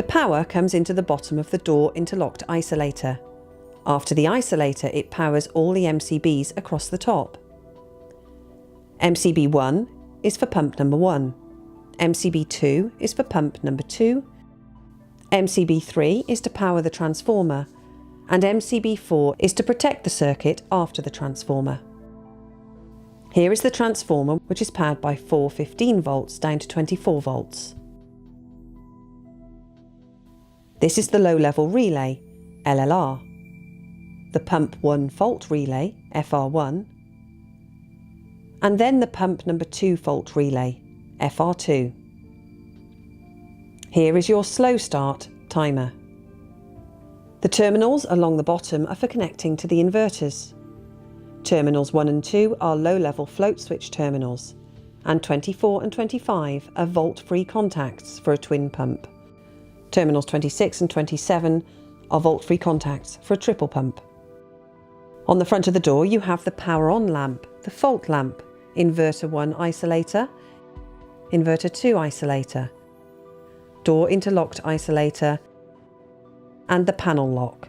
power comes into the bottom of the door interlocked isolator. After the isolator, it powers all the MCBs across the top. MCB 1 is for pump number 1, MCB 2 is for pump number 2, MCB 3 is to power the transformer, and MCB 4 is to protect the circuit after the transformer. Here is the transformer, which is powered by 4 15 volts down to 24 volts. This is the low-level relay, LLR, the pump 1 fault relay, FR1, and then the pump number 2 fault relay, FR2. Here is your slow start timer. The terminals along the bottom are for connecting to the inverters. Terminals 1 and 2 are low-level float switch terminals, and 24 and 25 are volt-free contacts for a twin pump. Terminals 26 and 27 are volt-free contacts for a triple pump. On the front of the door you have the power on lamp, the fault lamp, inverter 1 isolator, inverter 2 isolator, door interlocked isolator, and the panel lock.